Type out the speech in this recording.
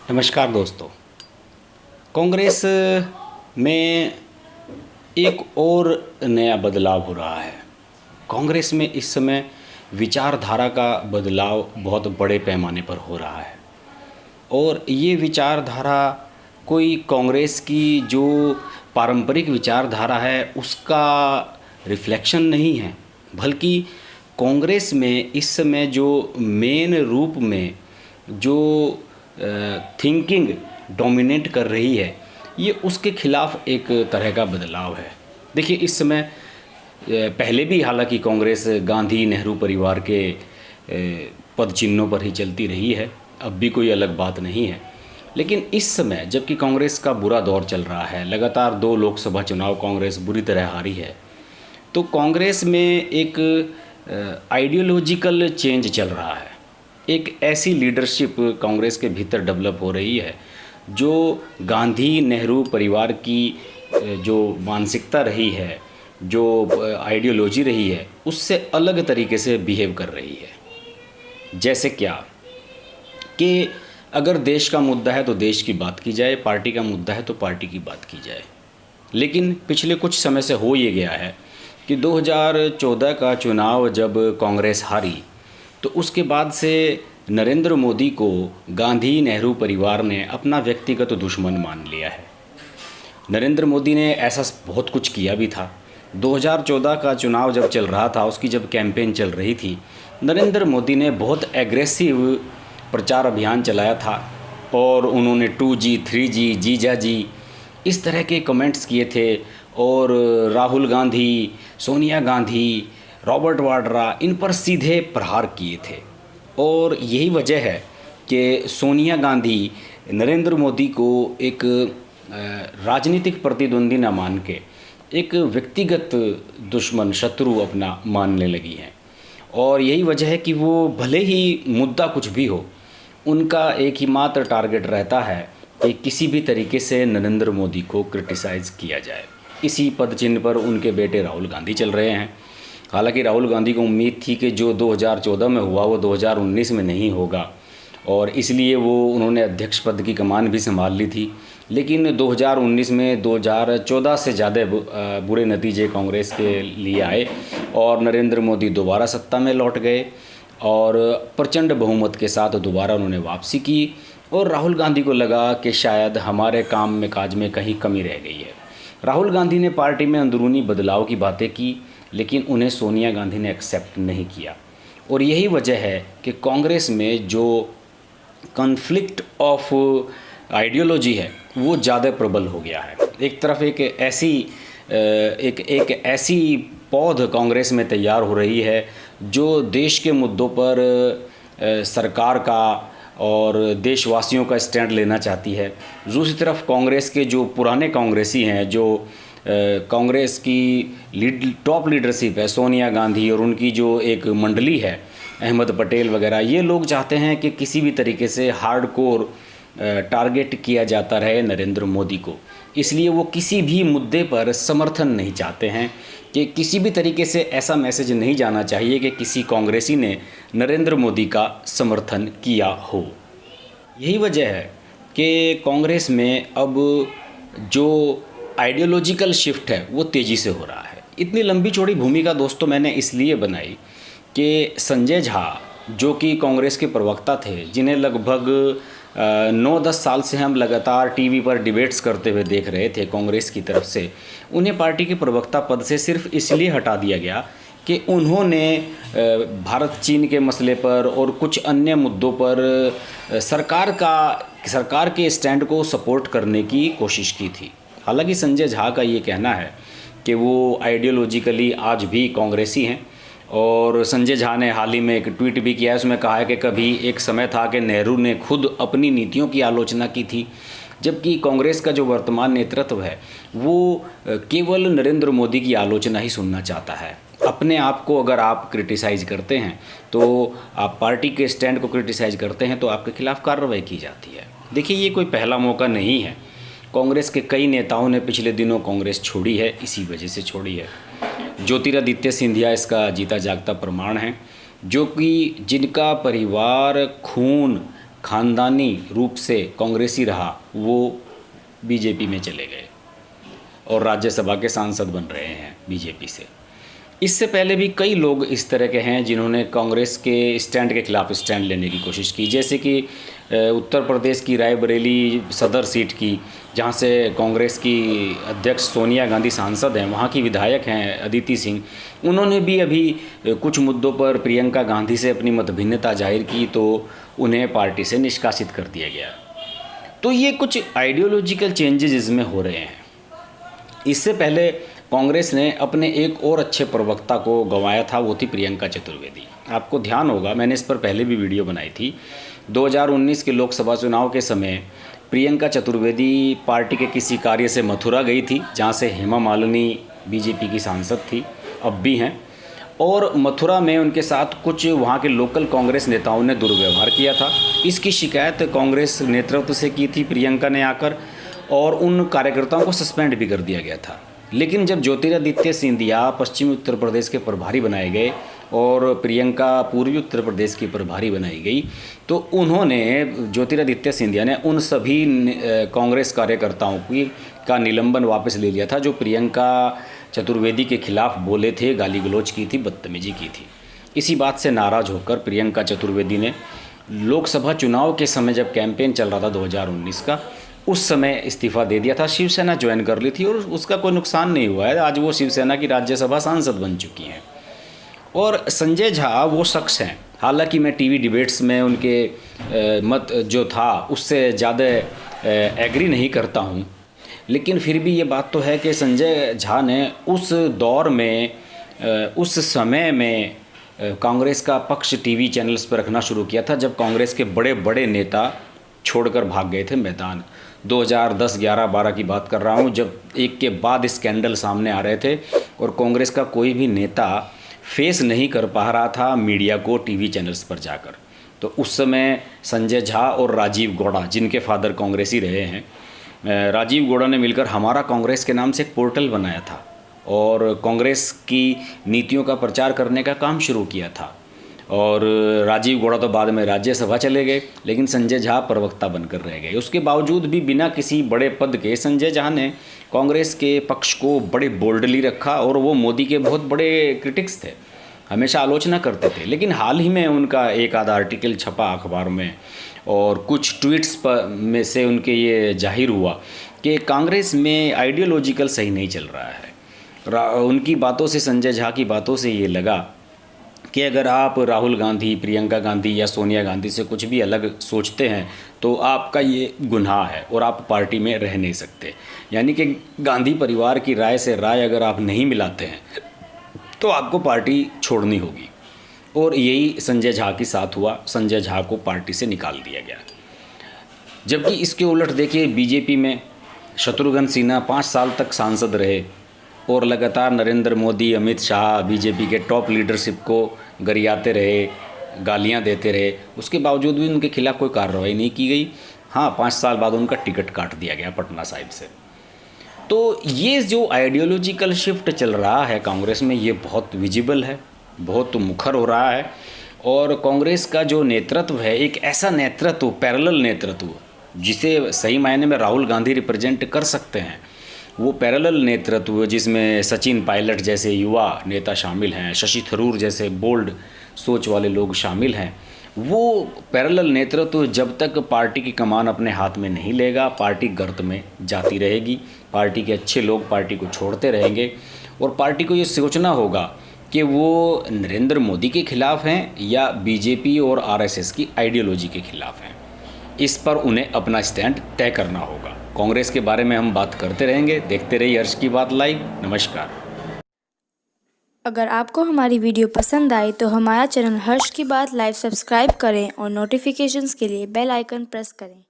नमस्कार दोस्तों। कांग्रेस में एक और नया बदलाव हो रहा है। कांग्रेस में इस समय विचारधारा का बदलाव बहुत बड़े पैमाने पर हो रहा है और ये विचारधारा कोई कांग्रेस की जो पारंपरिक विचारधारा है उसका रिफ्लेक्शन नहीं है, बल्कि कांग्रेस में इस समय जो मेन रूप में जो थिंकिंग डोमिनेट कर रही है, ये उसके खिलाफ एक तरह का बदलाव है। देखिए, इस समय पहले भी हालांकि कांग्रेस गांधी नेहरू परिवार के पद चिन्हों पर ही चलती रही है, अब भी कोई अलग बात नहीं है। लेकिन इस समय जबकि कांग्रेस का बुरा दौर चल रहा है, लगातार 2 लोकसभा चुनाव कांग्रेस बुरी तरह हारी है, तो कांग्रेस में एक आइडियोलॉजिकल चेंज चल रहा है। एक ऐसी लीडरशिप कांग्रेस के भीतर डेवलप हो रही है जो गांधी नेहरू परिवार की जो मानसिकता रही है, जो आइडियोलॉजी रही है, उससे अलग तरीके से बिहेव कर रही है। जैसे क्या कि अगर देश का मुद्दा है तो देश की बात की जाए, पार्टी का मुद्दा है तो पार्टी की बात की जाए। लेकिन पिछले कुछ समय से हो ये गया है कि 2014 का चुनाव जब कांग्रेस हारी, तो उसके बाद से नरेंद्र मोदी को गांधी नेहरू परिवार ने अपना व्यक्तिगत दुश्मन मान लिया है। नरेंद्र मोदी ने ऐसा बहुत कुछ किया भी था। 2014 का चुनाव जब चल रहा था, उसकी जब कैंपेन चल रही थी, नरेंद्र मोदी ने बहुत एग्रेसिव प्रचार अभियान चलाया था और उन्होंने 2G 3G जीजा जी इस तरह के कमेंट्स किए थे। और राहुल गांधी, सोनिया गांधी, रॉबर्ट वाड्रा, इन पर सीधे प्रहार किए थे। और यही वजह है कि सोनिया गांधी नरेंद्र मोदी को एक राजनीतिक प्रतिद्वंदी न मान के एक व्यक्तिगत दुश्मन, शत्रु अपना मानने लगी हैं। और यही वजह है कि वो भले ही मुद्दा कुछ भी हो, उनका एक ही मात्र टारगेट रहता है कि किसी भी तरीके से नरेंद्र मोदी को क्रिटिसाइज़ किया जाए। इसी पद चिन्ह पर उनके बेटे राहुल गांधी चल रहे हैं। हालांकि राहुल गांधी को उम्मीद थी कि जो 2014 में हुआ वो 2019 में नहीं होगा, और इसलिए वो उन्होंने अध्यक्ष पद की कमान भी संभाल ली थी। लेकिन 2019 में 2014 से ज़्यादा बुरे नतीजे कांग्रेस के लिए आए और नरेंद्र मोदी दोबारा सत्ता में लौट गए और प्रचंड बहुमत के साथ दोबारा उन्होंने वापसी की। और राहुल गांधी को लगा कि शायद हमारे काम में काज में कहीं कमी रह गई है। राहुल गांधी ने पार्टी में अंदरूनी बदलाव की बातें की, लेकिन उन्हें सोनिया गांधी ने एक्सेप्ट नहीं किया। और यही वजह है कि कांग्रेस में जो कॉन्फ्लिक्ट ऑफ आइडियोलॉजी है वो ज़्यादा प्रबल हो गया है। एक तरफ एक ऐसी पौध कांग्रेस में तैयार हो रही है जो देश के मुद्दों पर सरकार का और देशवासियों का स्टैंड लेना चाहती है। दूसरी तरफ कांग्रेस के जो पुराने कांग्रेसी हैं, जो कांग्रेस की टॉप लीडरशिप है, सोनिया गांधी और उनकी जो एक मंडली है, अहमद पटेल वगैरह, ये लोग चाहते हैं कि किसी भी तरीके से हार्डकोर टारगेट किया जाता रहे नरेंद्र मोदी को। इसलिए वो किसी भी मुद्दे पर समर्थन नहीं चाहते हैं कि किसी भी तरीके से ऐसा मैसेज नहीं जाना चाहिए कि किसी कांग्रेसी ने नरेंद्र मोदी का समर्थन किया हो। यही वजह है कि कांग्रेस में अब जो आइडियोलॉजिकल शिफ्ट है वो तेज़ी से हो रहा है। इतनी लंबी चौड़ी भूमिका दोस्तों मैंने इसलिए बनाई कि संजय झा, जो कि कांग्रेस के प्रवक्ता थे, जिन्हें लगभग 9-10 साल से हम लगातार टीवी पर डिबेट्स करते हुए देख रहे थे कांग्रेस की तरफ से, उन्हें पार्टी के प्रवक्ता पद से सिर्फ इसलिए हटा दिया गया कि उन्होंने भारत चीन के मसले पर और कुछ अन्य मुद्दों पर सरकार के स्टैंड को सपोर्ट करने की कोशिश की थी। हालांकि संजय झा का ये कहना है कि वो आइडियोलॉजिकली आज भी कांग्रेसी हैं। और संजय झा ने हाल ही में एक ट्वीट भी किया है, उसमें कहा है कि कभी एक समय था कि नेहरू ने खुद अपनी नीतियों की आलोचना की थी, जबकि कांग्रेस का जो वर्तमान नेतृत्व है वो केवल नरेंद्र मोदी की आलोचना ही सुनना चाहता है। अपने आप को अगर आप क्रिटिसाइज़ करते हैं, तो आप पार्टी के स्टैंड को क्रिटिसाइज़ करते हैं, तो आपके खिलाफ कार्रवाई की जाती है। देखिए, ये कोई पहला मौका नहीं है। कांग्रेस के कई नेताओं ने पिछले दिनों कांग्रेस छोड़ी है, इसी वजह से छोड़ी है। ज्योतिरादित्य सिंधिया इसका जीता जागता प्रमाण है, जो कि जिनका परिवार खून खानदानी रूप से कांग्रेसी रहा वो बीजेपी में चले गए और राज्यसभा के सांसद बन रहे हैं बीजेपी से। इससे पहले भी कई लोग इस तरह के हैं जिन्होंने कांग्रेस के स्टैंड के खिलाफ स्टैंड लेने की कोशिश की, जैसे कि उत्तर प्रदेश की रायबरेली सदर सीट की, जहां से कांग्रेस की अध्यक्ष सोनिया गांधी सांसद हैं, वहां की विधायक हैं अदिति सिंह। उन्होंने भी अभी कुछ मुद्दों पर प्रियंका गांधी से अपनी मतभिन्नता जाहिर की तो उन्हें पार्टी से निष्कासित कर दिया गया। तो ये कुछ आइडियोलॉजिकल चेंजेस इसमें हो रहे हैं। इससे पहले कांग्रेस ने अपने एक और अच्छे प्रवक्ता को गंवाया था, वो थी प्रियंका चतुर्वेदी। आपको ध्यान होगा, मैंने इस पर पहले भी वीडियो बनाई थी। 2019 के लोकसभा चुनाव के समय प्रियंका चतुर्वेदी पार्टी के किसी कार्य से मथुरा गई थी, जहां से हेमा मालिनी बीजेपी की सांसद थी, अब भी हैं, और मथुरा में उनके साथ कुछ वहां के लोकल कांग्रेस नेताओं ने दुर्व्यवहार किया था। इसकी शिकायत कांग्रेस नेतृत्व से की थी प्रियंका ने आकर, और उन कार्यकर्ताओं को सस्पेंड भी कर दिया गया था। लेकिन जब ज्योतिरादित्य सिंधिया पश्चिमी उत्तर प्रदेश के प्रभारी बनाए गए और प्रियंका पूर्वी उत्तर प्रदेश की प्रभारी बनाई गई, तो उन्होंने, ज्योतिरादित्य सिंधिया ने उन सभी कांग्रेस कार्यकर्ताओं का निलंबन वापस ले लिया था जो प्रियंका चतुर्वेदी के खिलाफ बोले थे, गाली गलौज की थी, बदतमीजी की थी। इसी बात से नाराज़ होकर प्रियंका चतुर्वेदी ने लोकसभा चुनाव के समय, जब कैंपेन चल रहा था 2019 का, उस समय इस्तीफ़ा दे दिया था, शिवसेना ज्वाइन कर ली थी और उसका कोई नुकसान नहीं हुआ है। आज वो शिवसेना की राज्यसभा सांसद बन चुकी हैं। और संजय झा वो शख्स हैं, हालांकि मैं टीवी डिबेट्स में उनके मत जो था उससे ज़्यादा एग्री नहीं करता हूं, लेकिन फिर भी ये बात तो है कि संजय झा ने उस दौर में, उस समय में कांग्रेस का पक्ष टीवी चैनल्स पर रखना शुरू किया था, जब कांग्रेस के बड़े बड़े नेता छोड़कर भाग गए थे मैदान। 2010, 11, 12 की बात कर रहा हूँ, जब एक के बाद स्कैंडल सामने आ रहे थे और कांग्रेस का कोई भी नेता फेस नहीं कर पा रहा था मीडिया को टीवी चैनल्स पर जाकर। तो उस समय संजय झा और राजीव गौड़ा, जिनके फादर कांग्रेसी रहे हैं, राजीव गौड़ा ने मिलकर हमारा कांग्रेस के नाम से एक पोर्टल बनाया था और कांग्रेस की नीतियों का प्रचार करने का काम शुरू किया था। और राजीव गौड़ा तो बाद में राज्यसभा चले गए, लेकिन संजय झा प्रवक्ता बनकर रह गए। उसके बावजूद भी बिना किसी बड़े पद के संजय झा ने कांग्रेस के पक्ष को बड़े बोल्डली रखा और वो मोदी के बहुत बड़े क्रिटिक्स थे, हमेशा आलोचना करते थे। लेकिन हाल ही में उनका एक आधा आर्टिकल छपा अखबार में और कुछ ट्वीट्स पर में से उनके ये जाहिर हुआ कि कांग्रेस में आइडियोलॉजिकल सही नहीं चल रहा है। उनकी बातों से, संजय झा की बातों से ये लगा कि अगर आप राहुल गांधी, प्रियंका गांधी या सोनिया गांधी से कुछ भी अलग सोचते हैं तो आपका ये गुनाह है और आप पार्टी में रह नहीं सकते। यानी कि गांधी परिवार की राय से राय अगर आप नहीं मिलाते हैं तो आपको पार्टी छोड़नी होगी। और यही संजय झा के साथ हुआ, संजय झा को पार्टी से निकाल दिया गया। जबकि इसके उलट देखिए, बीजेपी में शत्रुघ्न सिन्हा 5 साल तक सांसद रहे और लगातार नरेंद्र मोदी, अमित शाह, बीजेपी के टॉप लीडरशिप को गरियाते रहे, गालियां देते रहे। उसके बावजूद भी उनके खिलाफ कोई कार्रवाई नहीं की गई। हाँ, 5 साल बाद उनका टिकट काट दिया गया पटना साहिब से। तो ये जो आइडियोलॉजिकल शिफ्ट चल रहा है कांग्रेस में, ये बहुत विजिबल है, बहुत मुखर हो रहा है। और कांग्रेस का जो नेतृत्व है, एक ऐसा नेतृत्व, पैरेलल नेतृत्व, जिसे सही मायने में राहुल गांधी रिप्रेजेंट कर सकते हैं, वो पैरेलल नेतृत्व जिसमें सचिन पायलट जैसे युवा नेता शामिल हैं, शशि थरूर जैसे बोल्ड सोच वाले लोग शामिल हैं, वो पैरेलल नेतृत्व जब तक पार्टी की कमान अपने हाथ में नहीं लेगा, पार्टी गर्त में जाती रहेगी। पार्टी के अच्छे लोग पार्टी को छोड़ते रहेंगे और पार्टी को ये सोचना होगा कि वो नरेंद्र मोदी के खिलाफ हैं या बीजेपी और आरएसएस की आइडियोलॉजी के खिलाफ हैं। इस पर उन्हें अपना स्टैंड तय करना होगा। कांग्रेस के बारे में हम बात करते रहेंगे। देखते रहिए हर्ष की बात लाइव। नमस्कार। अगर आपको हमारी वीडियो पसंद आई तो हमारा चैनल हर्ष की बात लाइव सब्सक्राइब करें और नोटिफिकेशंस के लिए बेल आइकन प्रेस करें।